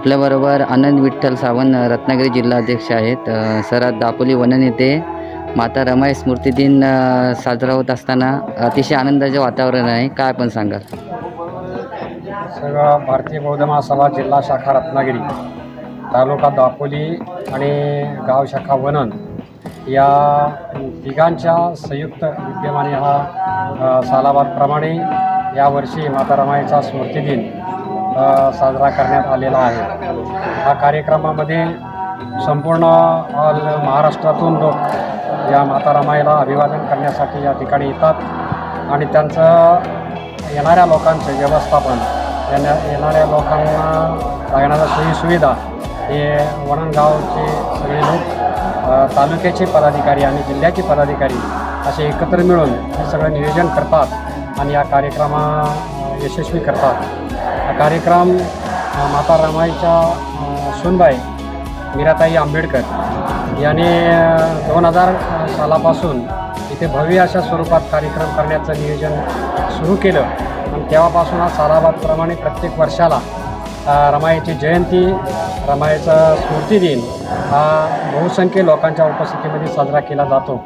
आपल्याबरोबर आनंद विठ्ठल सावंत रत्नागिरी जिल्हा अध्यक्ष आहेत. सर, आज दापोली वनन येथे माता रमाई स्मृती दिन साजरा होत असताना अतिशय आनंदाचे वातावरण आहे. काय आपण सांगाल? सगळं भारतीय बौद्ध महासभा जिल्हा शाखा रत्नागिरी, तालुका दापोली आणि गाव शाखा वनन या तिघांच्या संयुक्त विद्यमाने हा सालाबादप्रमाणे यावर्षी माता रमाईचा स्मृती दिन साजरा करण्यात आलेला आहे. हा कार्यक्रमामध्ये संपूर्ण ऑल महाराष्ट्रातून लोक या माता रमाईला अभिवादन करण्यासाठी या ठिकाणी येतात आणि त्यांचं येणाऱ्या लोकांचे व्यवस्थापन, येणाऱ्या लोकांना लागणाऱ्या सोयीसुविधा हे वननगावचे सगळे लोक, तालुक्याचे पदाधिकारी आणि जिल्ह्याचे पदाधिकारी असे एकत्र मिळून हे सगळं नियोजन करतात आणि या कार्यक्रमा यशस्वी करतात. हा कार्यक्रम माता रमाईच्या सूनबाई मीराताई आंबेडकर यांनी 2000 सालापासून इथे भव्य अशा स्वरूपात कार्यक्रम करण्याचं नियोजन सुरू केलं आणि तेव्हापासून हा सालाबादप्रमाणे प्रत्येक वर्षाला रमाईची जयंती, रमाईचा स्मृती दिन हा बहुसंख्य लोकांच्या उपस्थितीमध्ये साजरा केला जातो.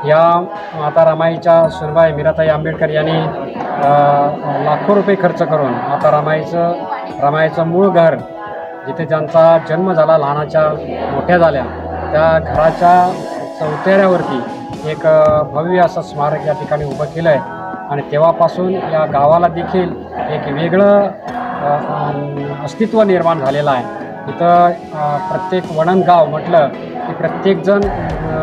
या माता रमाईच्या सूनबाई मीराताई आंबेडकर यांनी लाखो रुपये खर्च करून माता रमाईचं मूळ घर, जिथे ज्यांचा जन्म झाला, लहानाच्या मोठ्या झाल्या, त्या घराच्या चौथऱ्यावरती एक भव्य असं स्मारक या ठिकाणी उभं केलं आहे आणि तेव्हापासून या गावाला देखील एक वेगळं अस्तित्व निर्माण झालेलं आहे. इथं प्रत्येक वननगाव म्हटलं की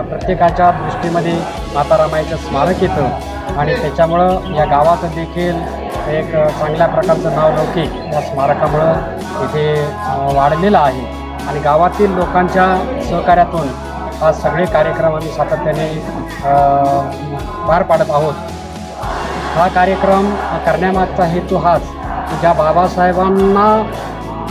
प्रत्येकाच्या दृष्टीमध्ये माता रमाईचं स्मारक येतं आणि त्याच्यामुळं या गावाचं देखील एक चांगल्या प्रकारचं नावलौकिक या स्मारकामुळं इथे वाढलेलं आहे आणि गावातील लोकांच्या सहकार्यातून हा सगळे कार्यक्रम आम्ही सातत्याने पार पाडत आहोत. हा कार्यक्रम करण्यामागचा हेतू हाच की ज्या बाबासाहेबांना,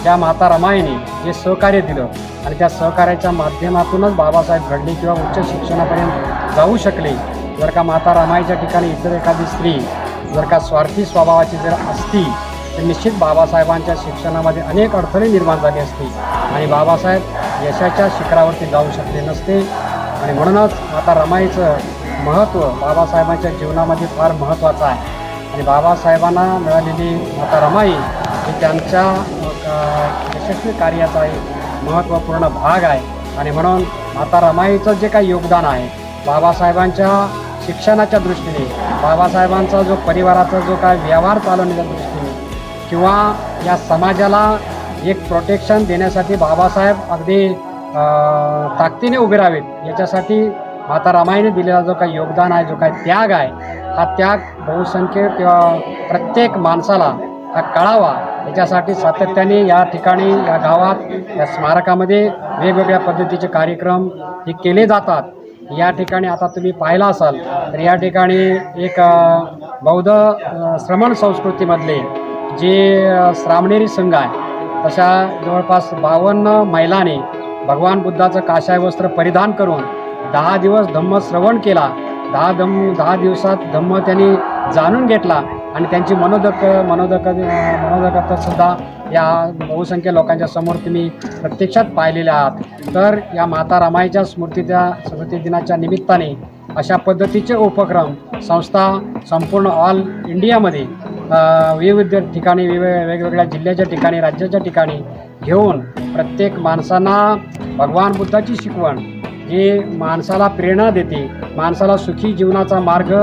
ज्या माता रमाईने जे सहकार्य दिलं आणि त्या सहकार्याच्या माध्यमातूनच बाबासाहेब घडले किंवा उच्च शिक्षणापर्यंत जाऊ शकले. जर का माता रमाईच्या ठिकाणी इतर एखादी स्त्री जर का स्वार्थी स्वभावाची जर असती तर निश्चित बाबासाहेबांच्या शिक्षणामध्ये अनेक अडथळे निर्माण झाले असते आणि बाबासाहेब यशाच्या शिखरावरती जाऊ शकले नसते. आणि म्हणूनच माता रमाईचं महत्त्व बाबासाहेबांच्या जीवनामध्ये फार महत्त्वाचं आहे आणि बाबासाहेबांना मिळालेली माता रमाई ही त्यांच्या यशस्वी कार्याचा एक महत्त्वपूर्ण भाग आहे आणि म्हणून माता रमाईचं जे काही योगदान आहे बाबासाहेबांच्या शिक्षणाच्या दृष्टीने, बाबासाहेबांचा जो परिवाराचा जो काय व्यवहार चालवण्याच्या दृष्टीने किंवा या समाजाला एक प्रोटेक्शन देण्यासाठी बाबासाहेब अगदी ताकदीने उभे राहावेत याच्यासाठी माता रमाईने दिलेला जो काही योगदान आहे, जो काही त्याग आहे, हा त्याग बहुसंख्य किंवा प्रत्येक माणसाला हा कळावा याच्यासाठी सातत्याने या ठिकाणी, या गावात, या स्मारकामध्ये वेगवेगळ्या पद्धतीचे कार्यक्रम हे केले जातात. या ठिकाणी आता तुम्ही पाहिला असाल तर या ठिकाणी एक बौद्ध श्रमण संस्कृतीमधले जे श्रामणेरी संघ आहे तशा जवळपास 52 महिलांनी भगवान बुद्धाचं काशाय वस्त्र परिधान करून 10 दिवस धम्म श्रवण केला. 10 दिवसात धम्म त्यांनी जाणून घेतला आणि त्यांची मनोदकता सुद्धा या बहुसंख्य लोकांच्या समोर तुम्ही प्रत्यक्षात पाहिलेल्या आहात. तर या माता रमाईच्या स्मृती दिनाच्या निमित्ताने अशा पद्धतीचे उपक्रम संस्था संपूर्ण ऑल इंडियामध्ये विविध ठिकाणी, वेगवेगळ्या जिल्ह्याच्या ठिकाणी, राज्याच्या ठिकाणी घेऊन प्रत्येक माणसांना भगवान बुद्धाची शिकवण जी माणसाला प्रेरणा देते, माणसाला सुखी जीवनाचा मार्ग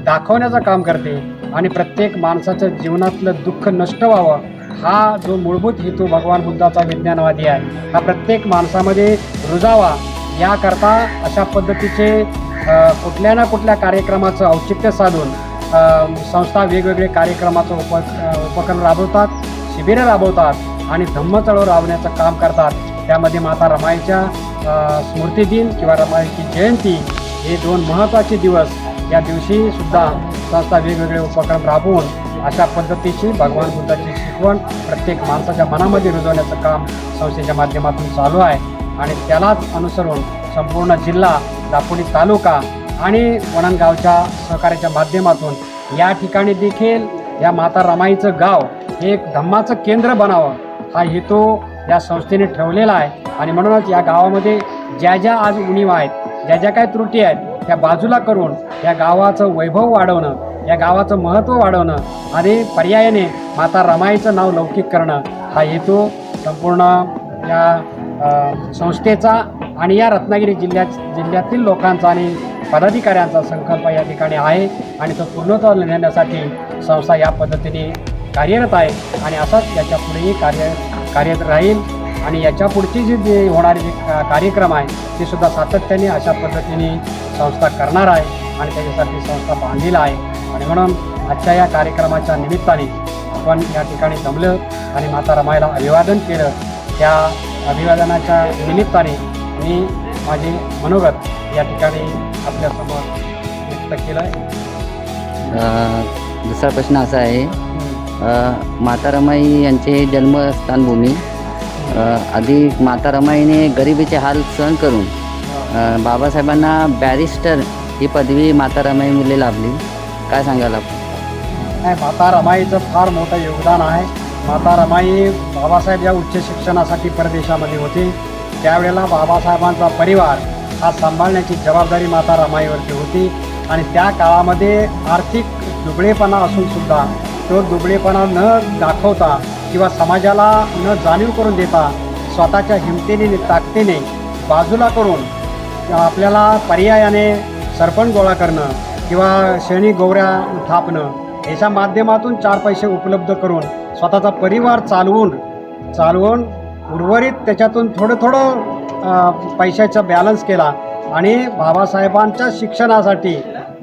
दाखवण्याचं काम करते आणि प्रत्येक माणसाच्या जीवनातलं दुःख नष्ट व्हावं हा जो मूलभूत हेतू भगवान बुद्धाचा विज्ञानवादी आहे हा प्रत्येक माणसामध्ये रुजावा याकरता अशा पद्धतीचे कुठल्या ना कुठल्या कार्यक्रमाचं औचित्य साधून संस्था वेगवेगळे कार्यक्रमाचं उपक्रम राबवतात, शिबिरं राबवतात आणि धम्म चळवळ राबवण्याचं काम करतात. त्यामध्ये माता रमाईच्या स्मृती दिन किंवा रमाईची जयंती हे 2 महत्त्वाचे दिवस, या दिवशी सुद्धा संस्था वेगवेगळे उपक्रम राबवून अशा पद्धतीची भगवान बुद्धाची शिकवण प्रत्येक माणसाच्या मनामध्ये रुजवण्याचं काम संस्थेच्या माध्यमातून चालू आहे आणि त्यालाच अनुसरून संपूर्ण जिल्हा, दापोली तालुका आणि वननगावच्या सहकार्याच्या माध्यमातून या ठिकाणी देखील या माता रमाईचं गाव हे एक धम्माचं केंद्र बनावं हा हेतू या संस्थेने ठेवलेला आहे. आणि म्हणूनच या गावामध्ये ज्या ज्या आज उणीवा आहेत, ज्या ज्या काही त्रुटी आहेत त्या बाजूला करून या गावाचं वैभव वाढवणं, या गावाचं महत्त्व वाढवणं आणि पर्यायाने माता रमाईचं नाव लौकिक करणं हा हेतू संपूर्ण या संस्थेचा आणि या रत्नागिरी जिल्ह्यातील लोकांचा आणि पदाधिकाऱ्यांचा संकल्प या ठिकाणी आहे. आणि तो पूर्णत्वास नेण्यासाठी संस्था या पद्धतीने कार्यरत आहे आणि असाच याच्या पुढेही कार्यरत राहील. आणि याच्या पुढची जे होणारे जे कार्यक्रम आहे ते सुद्धा सातत्याने अशा पद्धतीने संस्था करणार आहे आणि त्याच्यासाठी संस्था बांधलेला आहे. आणि म्हणून आजच्या या कार्यक्रमाच्या निमित्ताने आपण या ठिकाणी जमलं आणि माता रमाईला अभिवादन केलं. त्या अभिवादनाच्या निमित्ताने मी माझे मनोगत या ठिकाणी आपल्यासमोर व्यक्त केलं आहे. दुसरा प्रश्न असा आहे, माता रमाई यांचे जन्मस्थानभूमी आधी माता रमाईने गरिबीचे हाल सहन करून बाबासाहेबांना बॅरिस्टर ही पदवी माता रमाई मुले लाभली. काय सांगाल आपण? नाही, माता रमाईचं फार मोठं योगदान आहे. माता रमाई बाबासाहेब या उच्च शिक्षणासाठी परदेशामध्ये होते. त्यावेळेला बाबासाहेबांचा परिवार हा सांभाळण्याची जबाबदारी माता रमाईवरती होती. आणि त्या काळामध्ये आर्थिक दुबळेपणा असूनसुद्धा तो दुबळेपणा न दाखवता किंवा समाजाला न जाणीव करून देता स्वतःच्या हिमतीने ताकदीने बाजूला करून आपल्याला पर्यायाने सरपण गोळा करणं किंवा शेणी गोवऱ्या थापणं याच्या माध्यमातून 4 पैसे उपलब्ध करून स्वतःचा परिवार चालवून उर्वरित त्याच्यातून थोडं पैशाचा बॅलन्स केला. आणि बाबासाहेबांच्या शिक्षणासाठी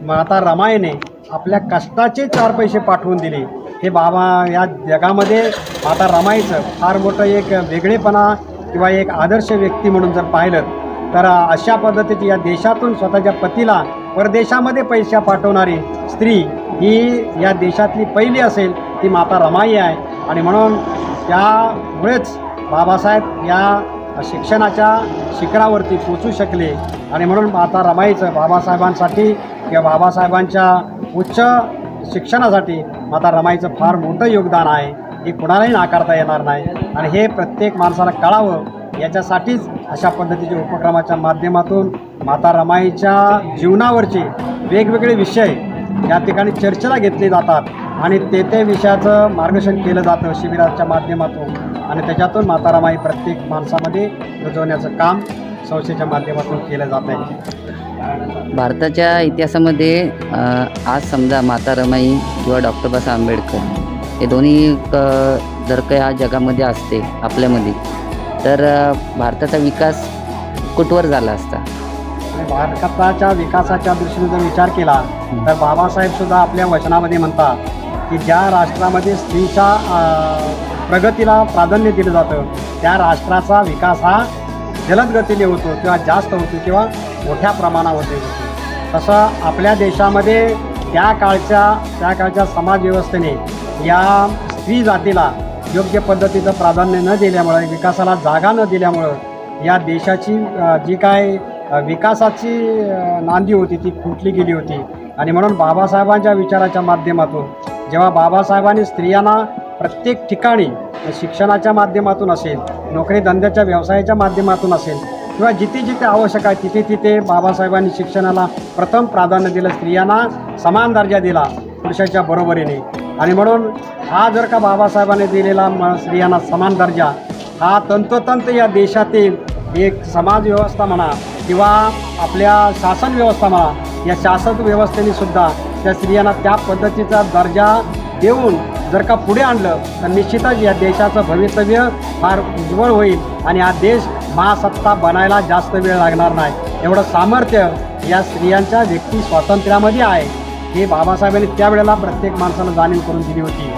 माता रमाईने आपल्या कष्टाचे 4 पैसे पाठवून दिले. हे बाबा या जगामध्ये माता रमाईचं फार मोठं एक वेगळेपणा किंवा एक आदर्श व्यक्ती म्हणून जर पाहिलं तर अशा पद्धतीची या देशातून स्वतःच्या पतीला परदेशामध्ये पैसा पाठवणारी स्त्री ही या देशातली पहिली असेल ती माता रमाई आहे. आणि म्हणून त्यामुळेच बाबासाहेब या शिक्षणाच्या शिखरावरती पोचू शकले. आणि म्हणून माता रमाईचं बाबासाहेबांसाठी किंवा बाबासाहेबांच्या उच्च शिक्षणासाठी माता रमाईचं फार मोठं योगदान आहे. हे कुणालाही नाकारता येणार नाही. आणि हे प्रत्येक माणसाला कळावं याच्यासाठीच अशा पद्धतीच्या उपक्रमाच्या माध्यमातून माता रमाईच्या जीवनावरचे वेगवेगळे विषय या ठिकाणी चर्चेला घेतले जातात आणि ते विषयाचं मार्गदर्शन केलं जातं शिबिराच्या माध्यमातून. आणि त्याच्यातून माता रमाई प्रत्येक माणसामध्ये रुजवण्याचं काम संस्थेच्या माध्यमातून केलं जात आहे. भारताच्या इतिहासामध्ये आज समजा माता रमाई किंवा डॉक्टर बाबासाहेब आंबेडकर हे दोन्ही जर का ह्या जगामध्ये असते आपल्यामध्ये तर भारताचा विकास कुठवर झाला असता? भारताच्या विकासाच्या दृष्टीने जर विचार केला तर बाबासाहेबसुद्धा आपल्या वचनामध्ये म्हणतात की ज्या राष्ट्रामध्ये स्त्रीच्या प्रगतीला प्राधान्य दिलं जातं त्या राष्ट्राचा विकास हा जलद गतीने होतो किंवा जास्त होतो किंवा मोठ्या प्रमाणामध्ये होतो. तसं आपल्या देशामध्ये त्या काळच्या समाजव्यवस्थेने या स्त्री जातीला योग्य पद्धतीचं प्राधान्य न दिल्यामुळे विकासाला जागा न दिल्यामुळं या देशाची जी काय विकासाची नांदी होती ती फुटली गेली होती. आणि म्हणून बाबासाहेबांच्या विचाराच्या माध्यमातून जेव्हा बाबासाहेबांनी स्त्रियांना प्रत्येक ठिकाणी शिक्षणाच्या माध्यमातून असेल, नोकरी धंद्याच्या व्यवसायाच्या माध्यमातून असेल किंवा जिथे जिथे आवश्यक आहे तिथे बाबासाहेबांनी शिक्षणाला प्रथम प्राधान्य दिलं, स्त्रियांना समान दर्जा दिला पुरुषाच्या बरोबरीने. आणि म्हणून हा जर का बाबासाहेबांनी दिलेला स्त्रियांना समान दर्जा हा तंतोतंत या देशातील एक समाज व्यवस्था म्हणा किंवा आपल्या शासन व्यवस्था म्हणा या शासन व्यवस्थेने सुद्धा त्या स्त्रियांना त्या पद्धतीचा दर्जा देऊन जर का पुढे आणलं तर निश्चितच या देशाचं भवितव्य फार उज्ज्वल होईल आणि हा देश महासत्ता बनायला जास्त वेळ लागणार नाही. एवढं सामर्थ्य या स्त्रियांच्या व्यक्ती स्वातंत्र्यामध्ये आहे हे बाबासाहेबांनी त्यावेळेला प्रत्येक माणसाला जाणीव करून दिली होती.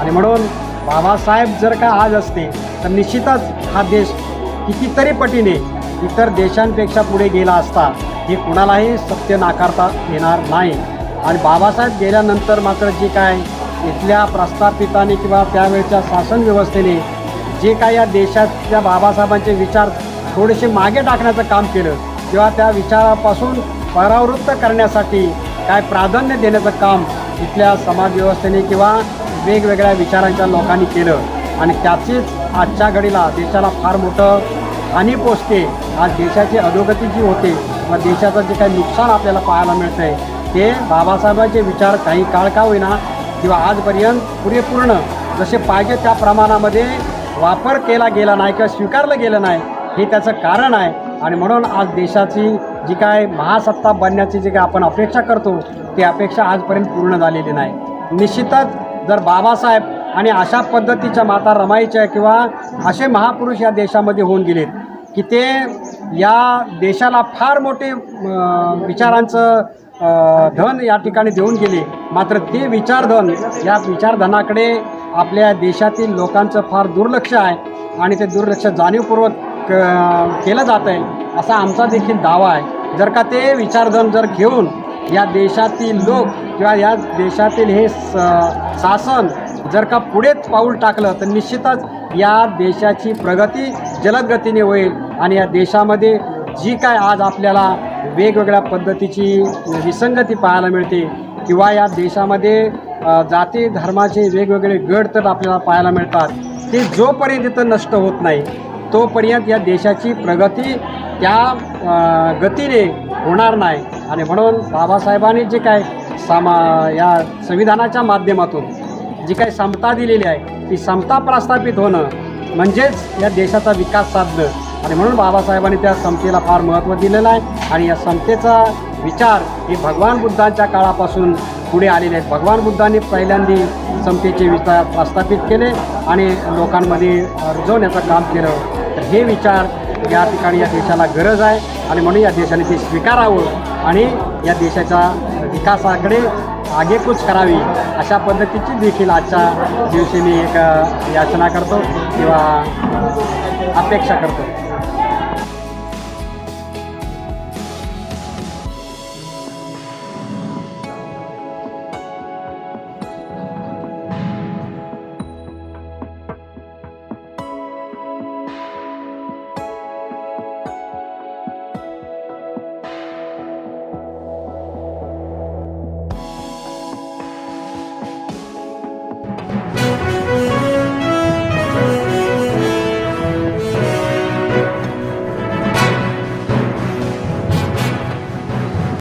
आणि म्हणून बाबासाहेब जर का आज असते तर निश्चितच हा देश कितीतरी पटीने इतर देशांपेक्षा पुढे गेला असता हे कुणालाही सत्य नाकारता येणार नाही. आणि बाबासाहेब गेल्यानंतर मात्र जे काय इथल्या प्रस्थापितांनी किंवा त्यावेळच्या शासन व्यवस्थेने जे काय या देशातल्या बाबासाहेबांचे विचार थोडेसे मागे टाकण्याचं काम केलं किंवा त्या विचारापासून परावृत्त करण्यासाठी काय प्राधान्य देण्याचं काम इथल्या समाजव्यवस्थेने किंवा वेगवेगळ्या विचारांच्या लोकांनी केलं आणि त्याचीच आजच्या घडीला देशाला फार मोठं हानी पोचते. आज देशाची अधोगती जी होते व देशाचं जे काही नुकसान आपल्याला पाहायला मिळतं आहे ते बाबासाहेबांचे विचार काही काळ का होईना किंवा आजपर्यंत पुरेपूर्ण जसे पाहिजे त्या प्रमाणामध्ये वापर केला गेला नाही किंवा स्वीकारलं गेलं नाही, हे त्याचं कारण आहे. आणि म्हणून आज देशाची जी काय महासत्ता बनण्याची जी काय आपण अपेक्षा करतो ती अपेक्षा आजपर्यंत पूर्ण झालेली नाही. निश्चितच जर बाबासाहेब आणि अशा पद्धतीच्या माता रमाईच्या किंवा असे महापुरुष या देशामध्ये होऊन गेलेत की ते या देशाला फार मोठे विचारांचं धन या ठिकाणी देऊन गेले, मात्र ते विचारधन या विचारधनाकडे आपल्या देशातील लोकांचं फार दुर्लक्ष आहे आणि ते दुर्लक्ष जाणीवपूर्वक केलं जात आहे असा आमचा देखील दावा आहे. जर का ते विचारधन जर घेऊन या देशातील लोक किंवा या देशातील हे शासन जर का पुढेच पाऊल टाकलं तर निश्चितच या देशाची प्रगती जलद गतीने होईल आणि या देशामध्ये जी काय आज आपल्याला वेगवेगळ्या पद्धतीची विसंगती पाहायला मिळते किंवा या देशामध्ये जाती धर्माचे वेगवेगळे गट तर आपल्याला पाहायला मिळतात, ते जोपर्यंत इथं नष्ट होत नाही तोपर्यंत या देशाची प्रगती त्या गतीने होणार नाही. आणि म्हणून बाबासाहेबांनी जे काय या संविधानाच्या माध्यमातून जी काही समता दिलेली आहे ती समता प्रस्थापित होणं म्हणजेच या देशाचा विकास साधणं. आणि म्हणून बाबासाहेबांनी त्या समतेला फार महत्त्व दिलेलं आहे आणि या समतेचा विचार हे भगवान बुद्धांच्या काळापासून पुढे आलेले आहेत. भगवान बुद्धांनी पहिल्यांदा समतेचे विचार प्रस्थापित केले आणि लोकांमध्ये रुजवण्याचं काम केलं. तर हे विचार या ठिकाणी या देशाला गरज आहे आणि म्हणून या देशाने ते स्वीकारावं आणि या देशाच्या विकासाकडे आगेकूच करावी अशा पद्धतीची देखील आजच्या दिवशी मी एक याचना करतो किंवा अपेक्षा करतो.